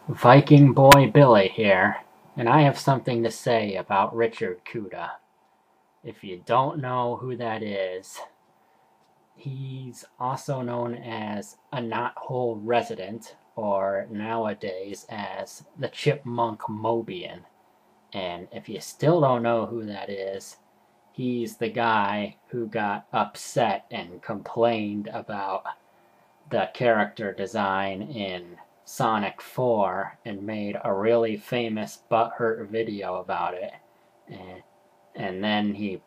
Viking Boy Billy here, and I have something to say about Richard Kuta. If you don't know who that is, he's also known as AknotholeResident, or nowadays as TheChipmunkMobian. And if you still don't know who that is, he's the guy who got upset and complained about the character design in Sonic 4 and made a really famous butthurt video about it. And then he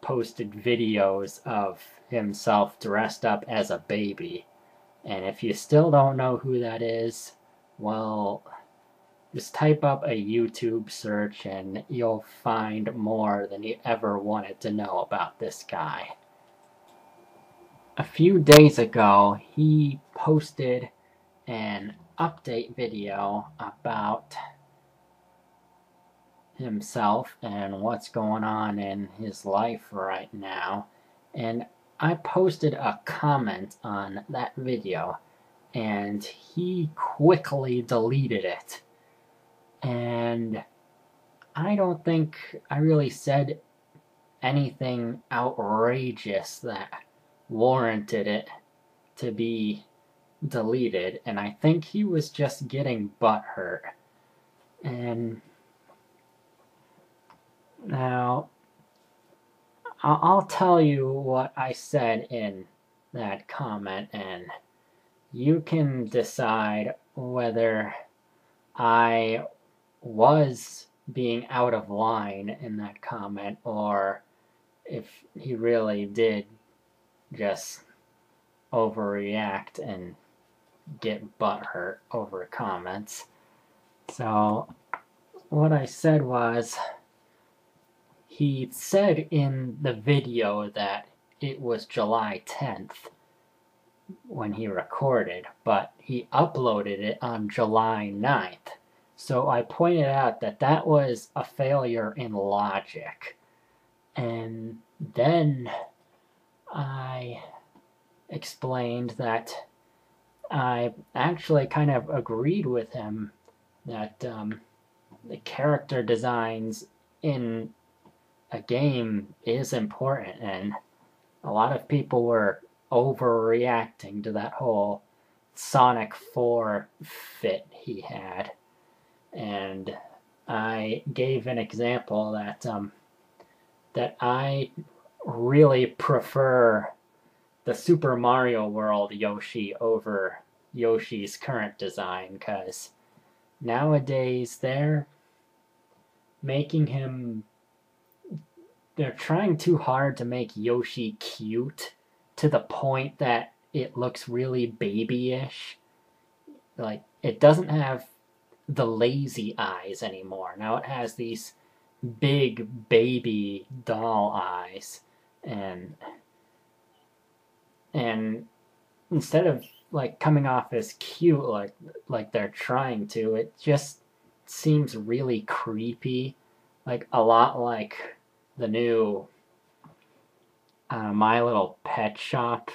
posted videos of himself dressed up as a baby. And if you still don't know who that is, well, just type up a YouTube search and you'll find more than you ever wanted to know about this guy. A few days ago, he posted an update video about himself and what's going on in his life right now, and I posted a comment on that video and he quickly deleted it, and I don't think I really said anything outrageous that warranted it to be deleted, and I think he was just getting butthurt. And now I'll tell you what I said in that comment, and you can decide whether I was being out of line in that comment or if he really did just overreact and get butthurt over comments. So what I said was, he said in the video that it was July 10th when he recorded, but he uploaded it on July 9th. So I pointed out that that was a failure in logic. And then I explained that I actually kind of agreed with him that the character designs in a game is important, and a lot of people were overreacting to that whole Sonic 4 fit he had. And I gave an example that I really prefer the Super Mario World Yoshi over Yoshi's current design, because nowadays they're trying too hard to make Yoshi cute to the point that it looks really babyish. Like, it doesn't have the lazy eyes anymore. Now it has these big baby doll eyes, and instead of like coming off as cute like they're trying to, it just seems really creepy, like a lot like the new My Little Pet Shop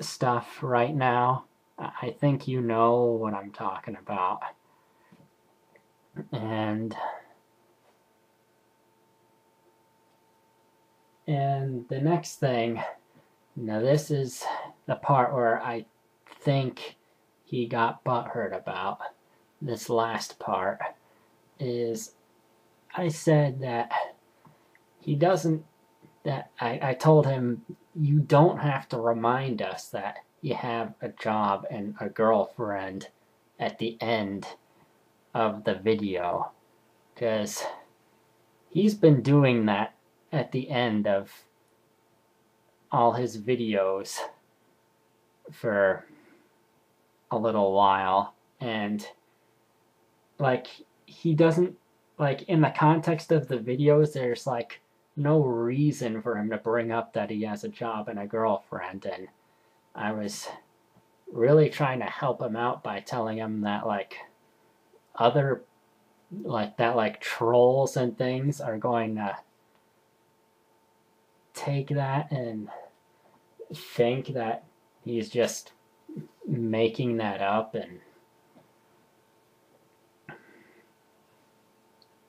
stuff right now. I think you know what I'm talking about. And the next thing, now this is the part where I think he got butthurt about. This last part is, I said that I told him, you don't have to remind us that you have a job and a girlfriend at the end of the video, because he's been doing that at the end of all his videos for a little while, and like, he doesn't, like, in the context of the videos, there's like no reason for him to bring up that he has a job and a girlfriend. And I was really trying to help him out by telling him that like trolls and things are going to take that and think that he's just making that up, and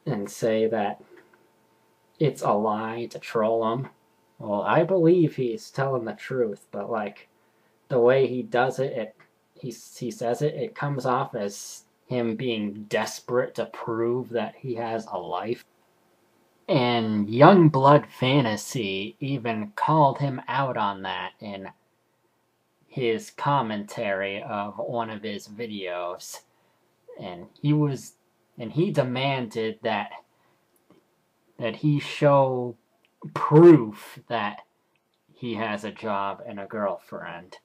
and say that it's a lie to troll him. Well, I believe he's telling the truth, but like the way he does it, he says it comes off as him being desperate to prove that he has a life. And Youngblood Fantasy even called him out on that in his commentary of one of his videos. And he demanded that he show proof that he has a job and a girlfriend.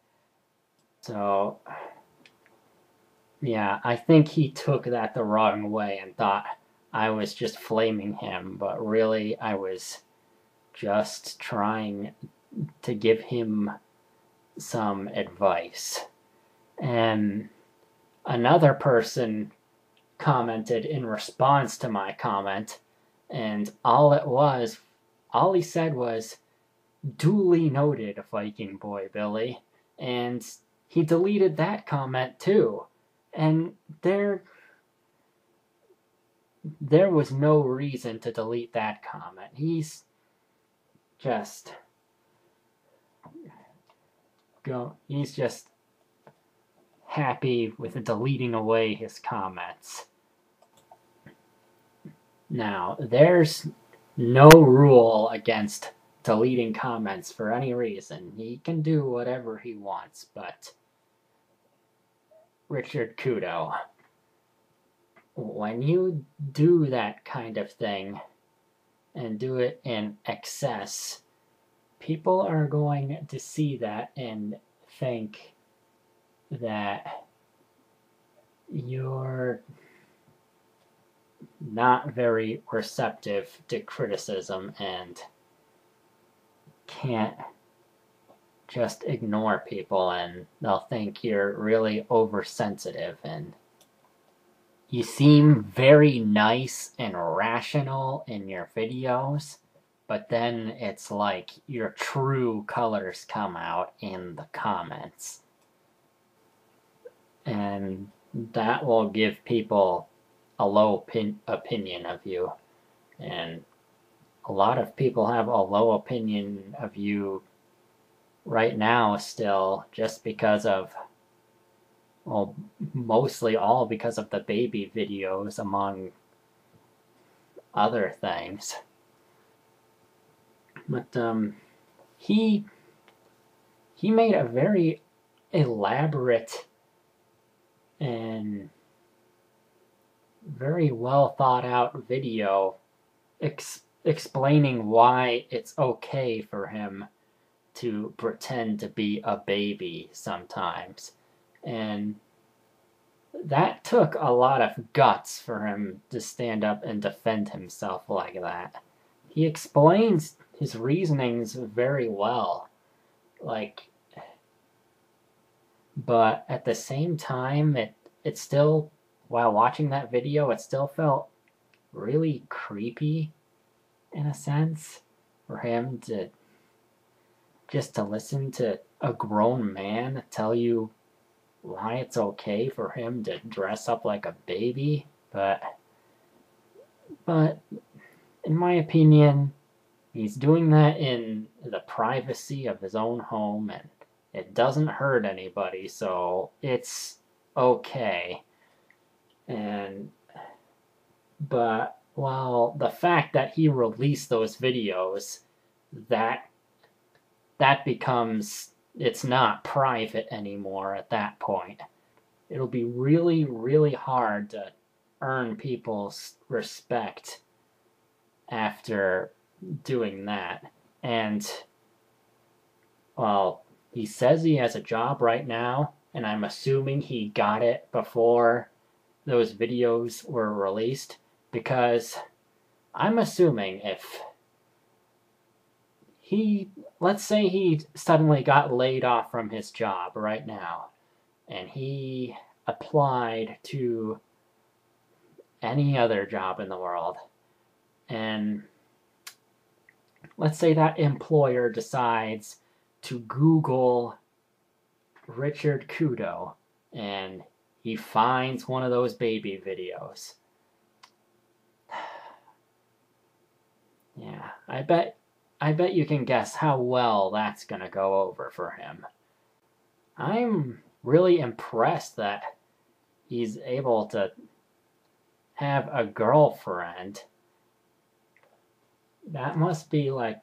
So, yeah, I think he took that the wrong way and thought I was just flaming him, but really I was just trying to give him some advice. And another person commented in response to my comment, and all he said was, "Duly noted, Viking Boy Billy," and he deleted that comment too. And there was no reason to delete that comment. He's just happy with deleting away his comments. Now, there's no rule against deleting comments for any reason. He can do whatever he wants, but Richard Kuta, when you do that kind of thing and do it in excess, people are going to see that and think that you're not very receptive to criticism and can't just ignore people, and they'll think you're really oversensitive. And you seem very nice and rational in your videos, but then it's like your true colors come out in the comments. And that will give people a low opinion of you. And a lot of people have a low opinion of you right now still, just because of, well, mostly all because of the baby videos, among other things. But he made a very elaborate and very well thought out video explaining why it's okay for him to pretend to be a baby sometimes. And that took a lot of guts for him to stand up and defend himself like that. He explains his reasonings very well. But at the same time, it still, while watching that video, it still felt really creepy, in a sense, for him to listen to a grown man tell you why it's okay for him to dress up like a baby. But in my opinion, he's doing that in the privacy of his own home, and it doesn't hurt anybody, so it's okay. But while the fact that he released those videos, that becomes, it's not private anymore at that point. It'll be really, really hard to earn people's respect after doing that. And, well, he says he has a job right now, and I'm assuming he got it before those videos were released, because I'm assuming if let's say he suddenly got laid off from his job right now, and he applied to any other job in the world, and let's say that employer decides to Google Richard Kuta, and he finds one of those baby videos. I bet you can guess how well that's gonna go over for him. I'm really impressed that he's able to have a girlfriend. That must be like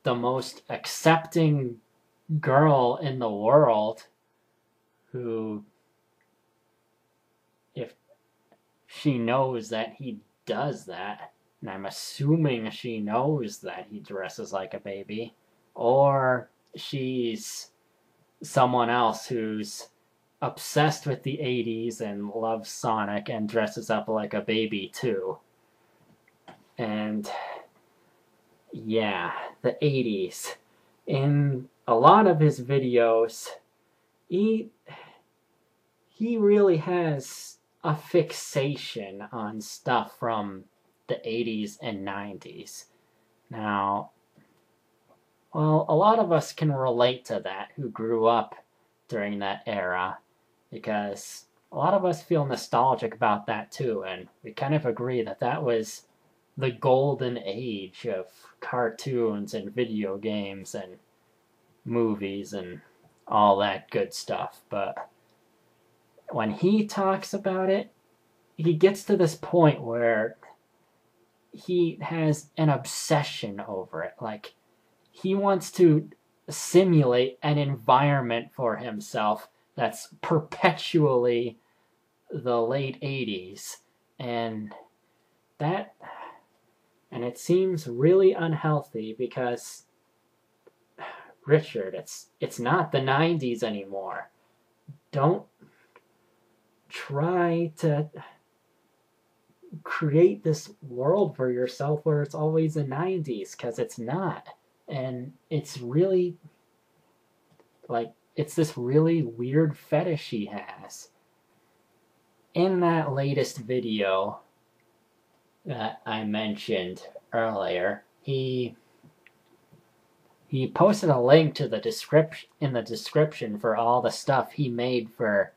the most accepting girl in the world who, if she knows that he does that, and I'm assuming she knows that he dresses like a baby, or she's someone else who's obsessed with the 80s and loves Sonic and dresses up like a baby too. And yeah, the 80s. In a lot of his videos, he really has a fixation on stuff from the 80s and 90s. Now, well, a lot of us can relate to that who grew up during that era, because a lot of us feel nostalgic about that too, and we kind of agree that that was the golden age of cartoons and video games and movies and all that good stuff. But when he talks about it, he gets to this point where he has an obsession over it. Like, he wants to simulate an environment for himself that's perpetually the late 80s. And it seems really unhealthy, because Richard, it's not the 90s anymore. Don't try to create this world for yourself where it's always the 90s, because it's not. And it's really, like, it's this really weird fetish he has. In that latest video that I mentioned earlier, he posted a link to the description for all the stuff he made for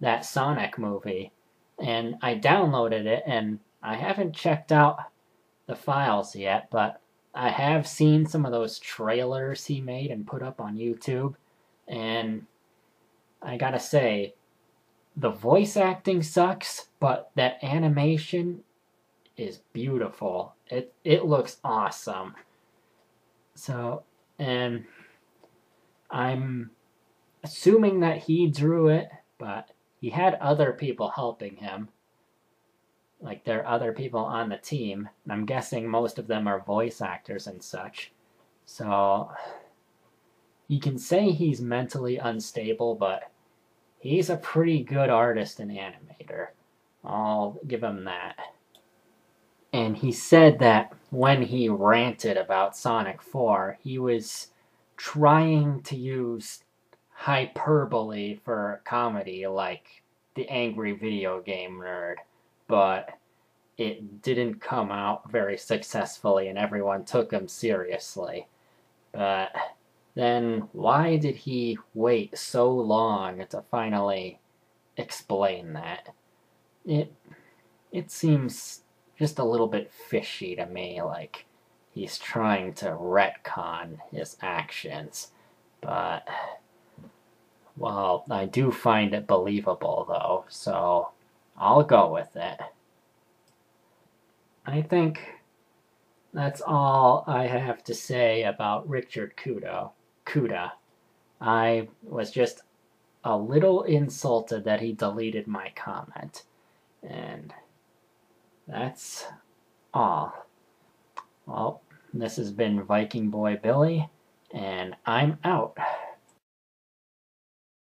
that Sonic movie, and I downloaded it, and I haven't checked out the files yet, but I have seen some of those trailers he made and put up on YouTube, and I gotta say, the voice acting sucks, but that animation is beautiful. It looks awesome. So, and I'm assuming that he drew it, but he had other people helping him. Like, there are other people on the team, and I'm guessing most of them are voice actors and such. So, you can say he's mentally unstable, but he's a pretty good artist and animator. I'll give him that. And he said that when he ranted about Sonic 4, he was trying to use hyperbole for comedy, like the angry video game nerd, but it didn't come out very successfully and everyone took him seriously. But then why did he wait so long to finally explain that? It seems just a little bit fishy to me, like he's trying to retcon his actions. But, well, I do find it believable, though, so I'll go with it. I think that's all I have to say about Richard Kuta. I was just a little insulted that he deleted my comment. And that's all. Well, this has been Viking Boy Billy, and I'm out.